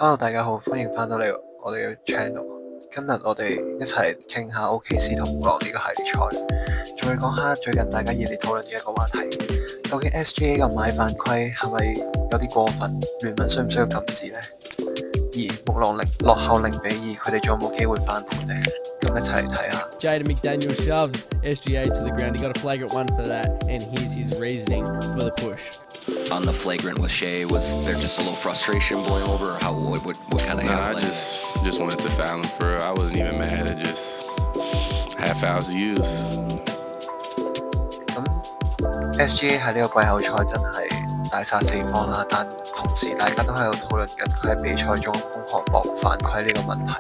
Hello，大家好，歡迎翻到嚟我哋嘅 channel。今日我哋一齊傾下 OKC 同木狼呢個系列賽，仲會講下最近大家熱烈討論嘅一個話題，究竟 SGA 嘅買犯規係咪有啲過分？聯盟需唔需要禁止呢？而木狼落後0-2，佢哋仲有冇機會翻盤呢？咁一齊嚟睇下。Jaden McDaniel shoves SGA to the ground. He got a flagrant one for that, and here's his reasoning for the push. On the flagrant with Shea, was there just a little frustration blowing over? What kind of? Nah, I just wanted to foul him for real. I wasn't even mad. It just had fouls to use. 咁 SGA 喺呢個季後賽真係大殺四方啦，但同時大家都喺度討論緊佢喺比賽中瘋狂搏犯規呢個問題。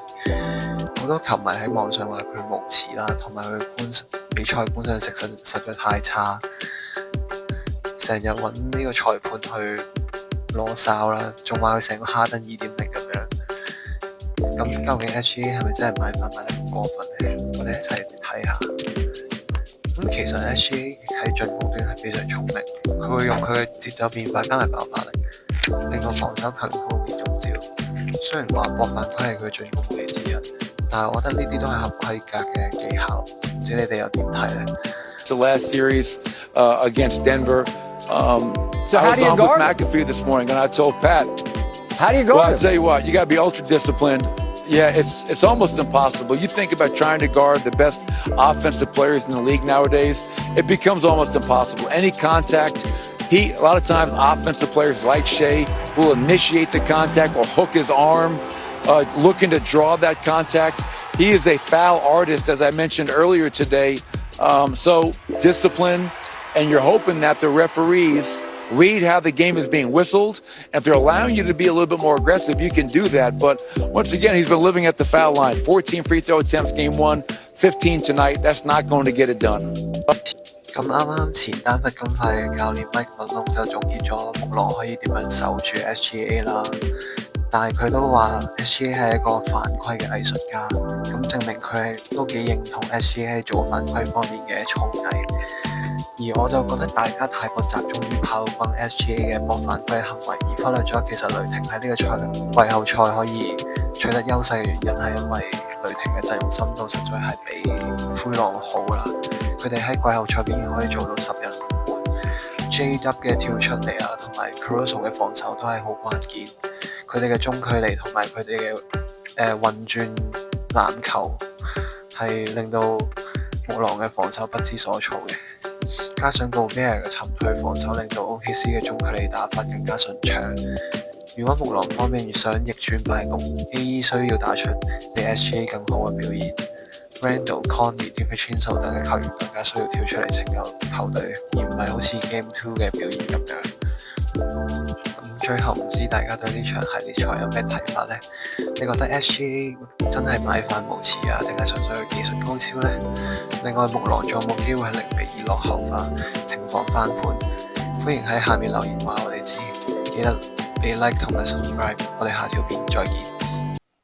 好多球迷喺網上話佢無恥啦，同埋佢比賽觀賞性實在太差，成日揾呢個裁判去攞哨啦，仲話佢成個哈登2.0咁樣。咁究竟 SGA 係咪真係買得咁過分呢？我哋一齊嚟睇下。咁其實 SGA 喺進攻端係非常聰明，佢會用佢嘅節奏變化加埋爆發力，令到防守球員好容易中招。雖然話搏犯規係佢進攻武器之一，但係我覺得呢啲都係合規格嘅技巧，唔知你哋又點睇呢？ The last series against Denver. So how I do was you on guard with McAfee this morning, and I told Pat, How do you well, guard I him? tell you what, you got to be ultra disciplined. Yeah, it's almost impossible. You think about trying to guard the best offensive players in the league nowadays, it becomes almost impossible. Any contact, a lot of times offensive players like Shea will initiate the contact or hook his arm, looking to draw that contact. He is a foul artist, as I mentioned earlier today. So discipline, and you're hoping that the referees read how the game is being whistled. If they're allowing you to be a little bit more aggressive, you can do that. But once again, he's been living at the foul line. 14 free throw attempts game 1, 15 tonight. That's not going to get it done. 咁啱前丹佛金塊嘅教練 Mike Malone 就總結咗木狼可以點樣守住 SGA 啦，但係佢都話 SGA 係一個犯規嘅藝術家，咁證明佢都幾認同 SGA 喺做犯規方面嘅操藝。而我就覺得大家太過集中於炮轟 SGA 嘅搏犯規行為，而忽略咗其實雷霆喺呢個季後賽可以取得優勢嘅原因係因為雷霆嘅陣容深度實在係比灰狼好啦。佢哋喺季後賽邊可以做到10人輪換 ，J-Dub 嘅跳出嚟啊，同埋 Caruso 嘅防守都係好關鍵。佢哋嘅中距離同埋佢哋嘅運轉籃球係令到木狼嘅防守不知所措嘅。加上Gobert嘅沉退防守，令到 OKC 嘅中距離打法更加順暢。如果木狼方面想逆轉敗局 ，AE 需要打出比 SGA 更好嘅表現。Randle、Conley、DiVincenzo 等嘅球員更加需要跳出嚟拯救球隊，而唔係好似 Game 2嘅表現咁樣。咁最後唔知大家對呢場系列賽有咩睇法呢？你覺得 SGA 真係買犯無恥啊，定係純粹佢技術高超呢？另外木狼仲有冇機會係0-2落後翻，情況翻盤？歡迎喺下面留言話我哋知，記得俾 like 同埋 subscribe，我哋下條片再見。